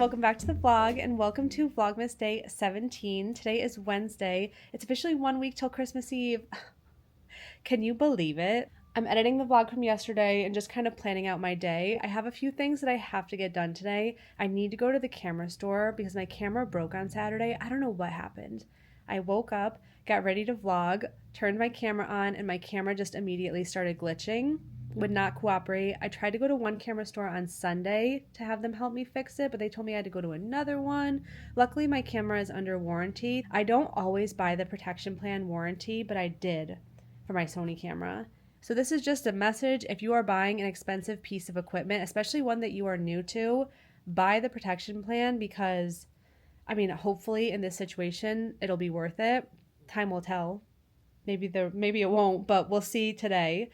welcome back to the vlog and welcome to Vlogmas Day 17. Today is Wednesday. It's officially 1 week till Christmas Eve. Can you believe it? I'm editing the vlog from yesterday and just kind of planning out my day. I have a few things that I have to get done today. I need to go to the camera store because my camera broke on Saturday. I don't know what happened. I woke up, got ready to vlog, turned my camera on, and my camera just immediately started glitching. Would not cooperate. I tried to go to one camera store on Sunday to have them help me fix it, but they told me I had to go to another one. Luckily, my camera is under warranty. I don't always buy the protection plan warranty, but I did for my Sony camera. So this is just a message. If you are buying an expensive piece of equipment, especially one that you are new to, buy the protection plan because, I mean, hopefully in this situation, it'll be worth it. Time will tell. Maybe it won't, but we'll see today.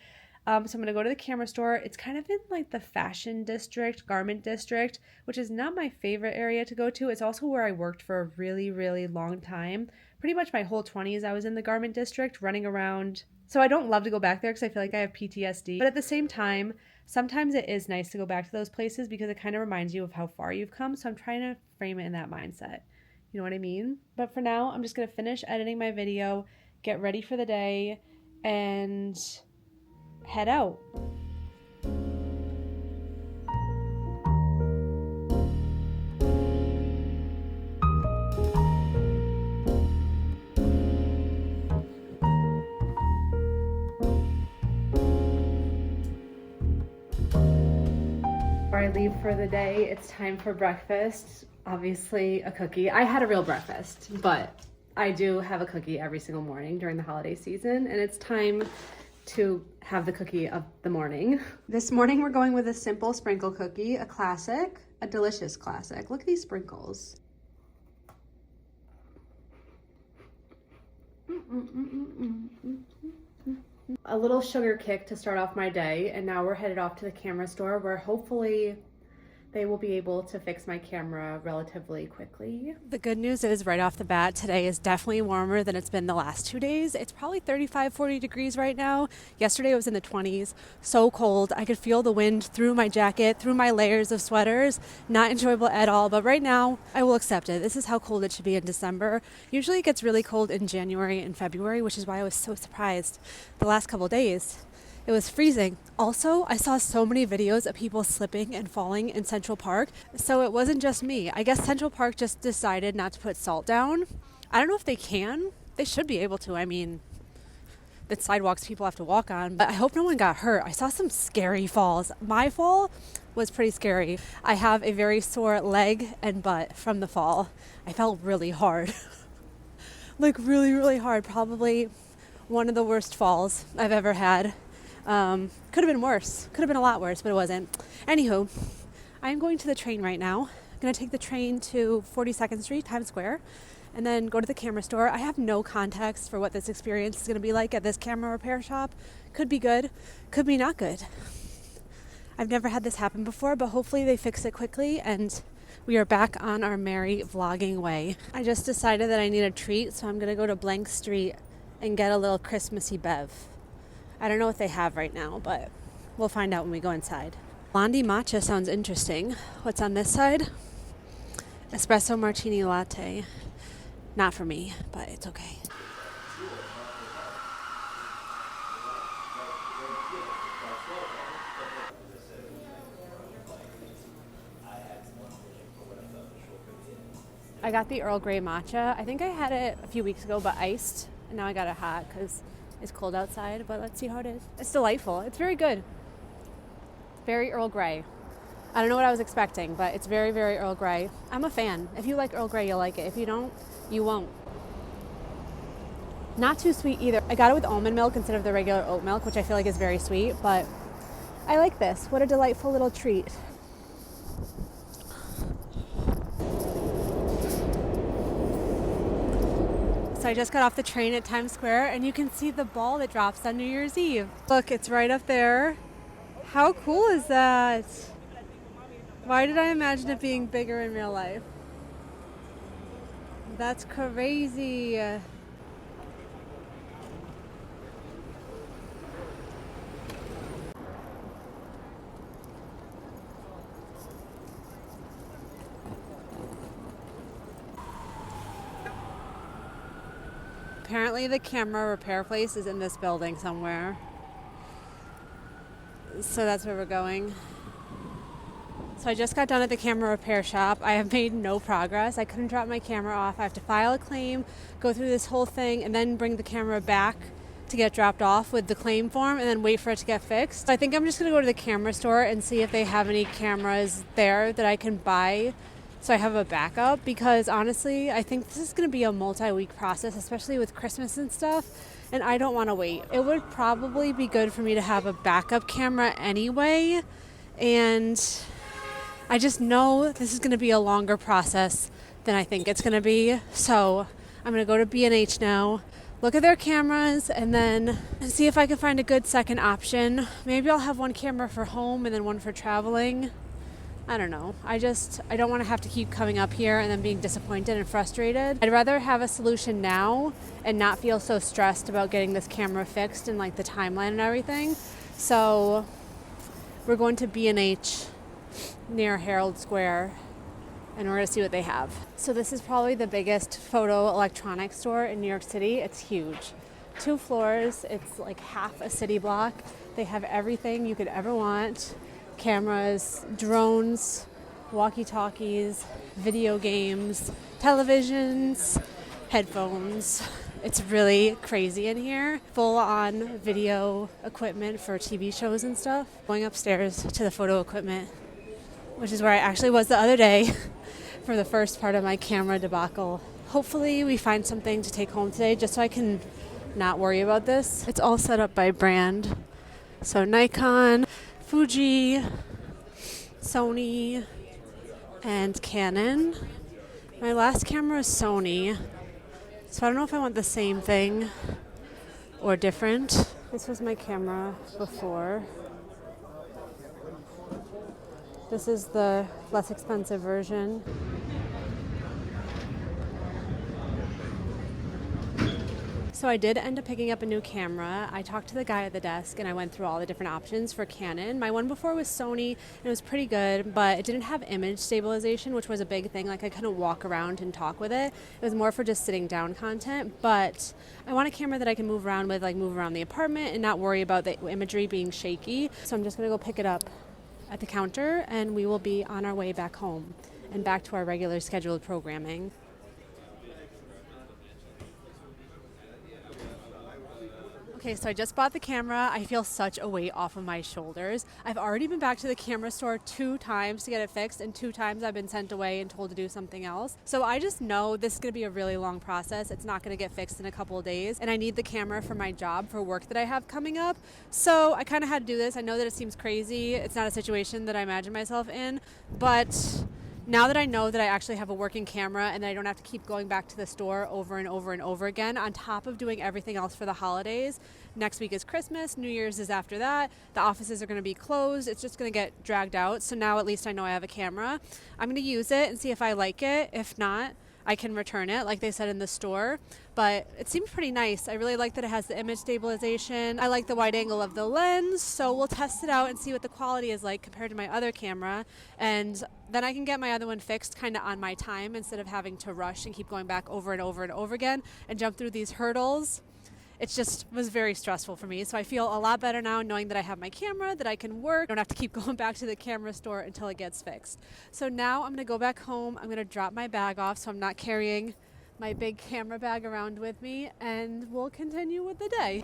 So I'm going to go to the camera store. It's kind of in like the fashion district, garment district, which is not my favorite area to go to. It's also where I worked for a really, really long time. Pretty much my whole 20s I was in the garment district running around. So I don't love to go back there because I feel like I have PTSD. But at the same time, sometimes it is nice to go back to those places because it kind of reminds you of how far you've come. So I'm trying to frame it in that mindset. You know what I mean? But for now, I'm just going to finish editing my video, get ready for the day, and head out. Before I leave for the day, it's time for breakfast. Obviously a cookie. I had a real breakfast, but I do have a cookie every single morning during the holiday season, and it's time to have the cookie of the morning. This morning we're going with a simple sprinkle cookie, a classic, a delicious classic. Look at these sprinkles. A little sugar kick to start off my day, and now we're headed off to the camera store where hopefully they will be able to fix my camera relatively quickly. The good news is right off the bat, today is definitely warmer than it's been the last 2 days. It's probably 35, 40 degrees right now. Yesterday it was in the 20s, so cold. I could feel the wind through my jacket, through my layers of sweaters. Not enjoyable at all, but right now I will accept it. This is how cold it should be in December. Usually it gets really cold in January and February, which is why I was so surprised the last couple days. It was freezing. Also, I saw so many videos of people slipping and falling in Central Park. So it wasn't just me. I guess Central Park just decided not to put salt down. I don't know if they can. They should be able to. I mean, the sidewalks people have to walk on. But I hope no one got hurt. I saw some scary falls. My fall was pretty scary. I have a very sore leg and butt from the fall. I fell really hard. Like really, really hard. Probably one of the worst falls I've ever had. Could have been worse. Could have been a lot worse, but it wasn't. Anywho, I'm going to the train right now. I'm going to take the train to 42nd Street, Times Square, and then go to the camera store. I have no context for what this experience is going to be like at this camera repair shop. Could be good, could be not good. I've never had this happen before, but hopefully they fix it quickly and we are back on our merry vlogging way. I just decided that I need a treat, so I'm going to go to Blank Street and get a little Christmassy bev. I don't know what they have right now, but we'll find out when we go inside. Blondie matcha sounds interesting. What's on this side? Espresso martini latte. Not for me, but it's okay. I got the Earl Grey matcha. I think I had it a few weeks ago, but iced. And now I got it hot because it's cold outside, but let's see how it is. It's delightful. It's very good. Very Earl Grey. I don't know what I was expecting, but it's very, very Earl Grey. I'm a fan. If you like Earl Grey, you'll like it. If you don't, you won't. Not too sweet either. I got it with almond milk instead of the regular oat milk, which I feel like is very sweet, but I like this. What a delightful little treat. So I just got off the train at Times Square and you can see the ball that drops on New Year's Eve. Look, it's right up there. How cool is that? Why did I imagine it being bigger in real life? That's crazy. apparently the camera repair place is in this building somewhere. So that's where we're going. So I just got done at the camera repair shop. I have made no progress. I couldn't drop my camera off. I have to file a claim, go through this whole thing, and then bring the camera back to get dropped off with the claim form and then wait for it to get fixed. I think I'm just going to go to the camera store and see if they have any cameras there that I can buy so I have a backup, because honestly, I think this is going to be a multi-week process, especially with Christmas and stuff, and I don't want to wait. It would probably be good for me to have a backup camera anyway, and I just know this is going to be a longer process than I think it's going to be. So I'm going to go to B&H now, look at their cameras, and then see if I can find a good second option. Maybe I'll have one camera for home and then one for traveling. I don't know. I don't want to have to keep coming up here and then being disappointed and frustrated. I'd rather have a solution now and not feel so stressed about getting this camera fixed and like the timeline and everything. So we're going to B&H near Herald Square, and we're going to see what they have. So this is probably the biggest photo electronics store in New York City. It's huge. 2 floors. It's like half a city block. They have everything you could ever want. Cameras, drones, walkie-talkies, video games, televisions, headphones. It's really crazy in here. Full-on video equipment for TV shows and stuff. Going upstairs to the photo equipment, which is where I actually was the other day for the first part of my camera debacle. Hopefully we find something to take home today just so I can not worry about this. It's all set up by brand. So Nikon, Fuji, Sony, and Canon. My last camera is Sony, so I don't know if I want the same thing or different. This was my camera before. This is the less expensive version. So I did end up picking up a new camera. I talked to the guy at the desk and I went through all the different options for Canon. My one before was Sony and it was pretty good, but it didn't have image stabilization, which was a big thing. Like I couldn't walk around and talk with it. It was more for just sitting down content, but I want a camera that I can move around with, like move around the apartment and not worry about the imagery being shaky. So I'm just gonna go pick it up at the counter and we will be on our way back home and back to our regular scheduled programming. Okay, so I just bought the camera. I feel such a weight off of my shoulders. I've already been back to the camera store 2 times to get it fixed, and 2 times I've been sent away and told to do something else. So I just know this is gonna be a really long process. It's not gonna get fixed in a couple of days, and I need the camera for my job, for work that I have coming up. So I kind of had to do this. I know that it seems crazy. It's not a situation that I imagine myself in, but now that I know that I actually have a working camera and that I don't have to keep going back to the store over and over and over again, on top of doing everything else for the holidays, next week is Christmas, New Year's is after that, the offices are going to be closed, it's just going to get dragged out. So now at least I know I have a camera. I'm going to use it and see if I like it. If not, I can return it like they said in the store, but it seems pretty nice. I really like that it has the image stabilization. I like the wide angle of the lens, so we'll test it out and see what the quality is like compared to my other camera, and then I can get my other one fixed kind of on my time instead of having to rush and keep going back over and over and over again and jump through these hurdles. It just was very stressful for me. So I feel a lot better now knowing that I have my camera, that I can work. I don't have to keep going back to the camera store until it gets fixed. So now I'm going to go back home. I'm going to drop my bag off so I'm not carrying my big camera bag around with me, and we'll continue with the day.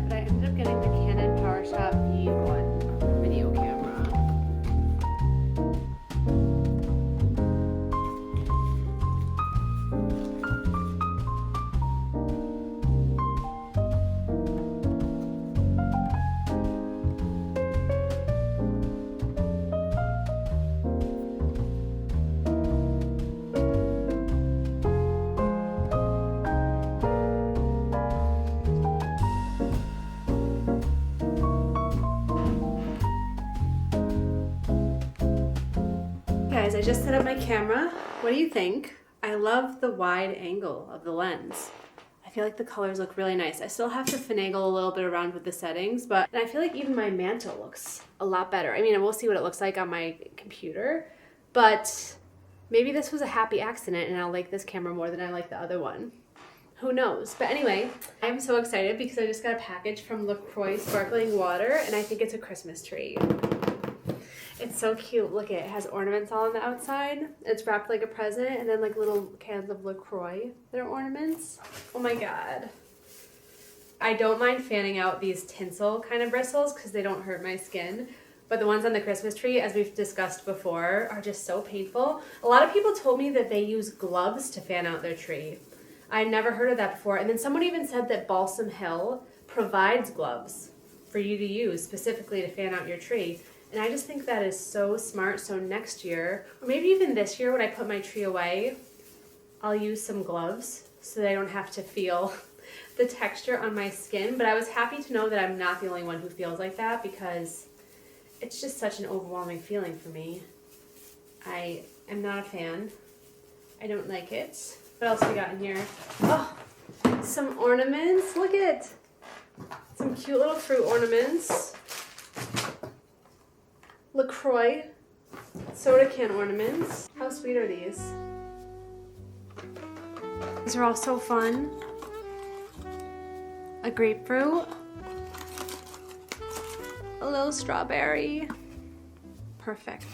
But I ended up getting the Canon PowerShot V1 video camera. Guys, I just set up my camera. What do you think? I love the wide angle of the lens. I feel like the colors look really nice. I still have to finagle a little bit around with the settings, and I feel like even my mantle looks a lot better. I mean, we'll see what it looks like on my computer, but maybe this was a happy accident and I'll like this camera more than I like the other one. Who knows? But anyway, I'm so excited because I just got a package from LaCroix Sparkling Water, and I think it's a Christmas tree. It's so cute. Look, it has ornaments all on the outside. It's wrapped like a present, and then like little cans of LaCroix that are ornaments. Oh my god. I don't mind fanning out these tinsel kind of bristles because they don't hurt my skin. But the ones on the Christmas tree, as we've discussed before, are just so painful. A lot of people told me that they use gloves to fan out their tree. I never heard of that before. And then someone even said that Balsam Hill provides gloves for you to use specifically to fan out your tree. And I just think that is so smart. So next year, or maybe even this year when I put my tree away, I'll use some gloves so that I don't have to feel the texture on my skin. But I was happy to know that I'm not the only one who feels like that, because it's just such an overwhelming feeling for me. I am not a fan. I don't like it. What else we got in here? Oh, some ornaments. Look at it. Some cute little fruit ornaments. LaCroix soda can ornaments. How sweet are these? These are all so fun. A grapefruit. A little strawberry. Perfect.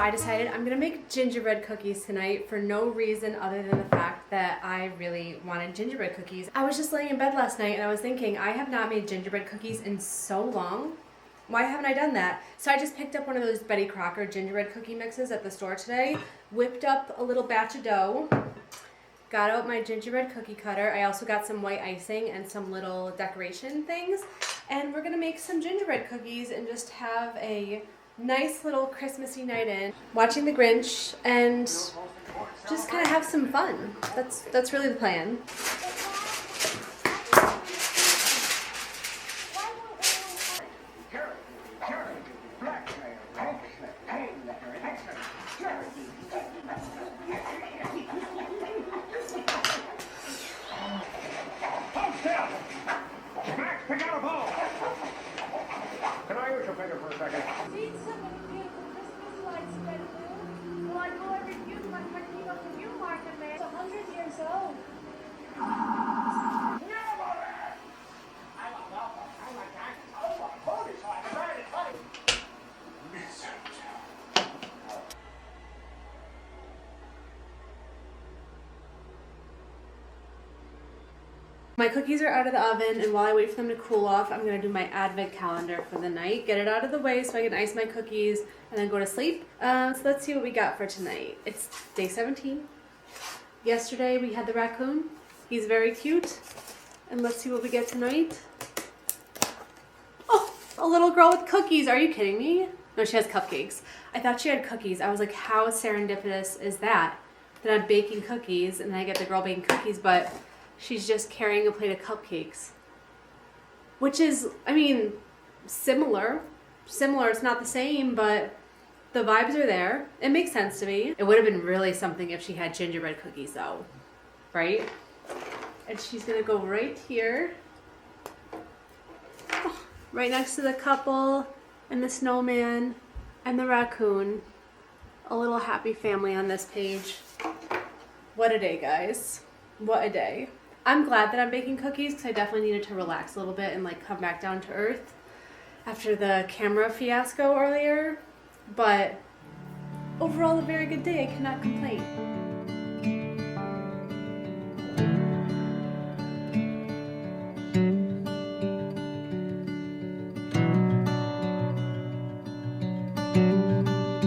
I decided I'm gonna make gingerbread cookies tonight for no reason other than the fact that I really wanted gingerbread cookies. I was just laying in bed last night and I was thinking, I have not made gingerbread cookies in so long. Why haven't I done that? So I just picked up one of those Betty Crocker gingerbread cookie mixes at the store today, whipped up a little batch of dough, got out my gingerbread cookie cutter. I also got some white icing and some little decoration things, and we're gonna make some gingerbread cookies and just have a nice little Christmassy night in, watching The Grinch, and just kind of have some fun. That's really the plan. My cookies are out of the oven, and while I wait for them to cool off, I'm going to do my advent calendar for the night. Get it out of the way so I can ice my cookies and then go to sleep. So let's see what we got for tonight. It's day 17. Yesterday we had the raccoon. He's very cute. And let's see what we get tonight. Oh, a little girl with cookies. Are you kidding me? No, she has cupcakes. I thought she had cookies. I was like, how serendipitous is that? That I'm baking cookies and then I get the girl baking cookies, but she's just carrying a plate of cupcakes. Which is, I mean, similar. Similar, it's not the same, but the vibes are there. It makes sense to me. It would have been really something if she had gingerbread cookies though, right? And she's gonna go right here. Oh, right next to the couple and the snowman and the raccoon. A little happy family on this page. What a day, guys. What a day. I'm glad that I'm baking cookies because I definitely needed to relax a little bit and like come back down to earth after the camera fiasco earlier. But overall, a very good day. I cannot complain.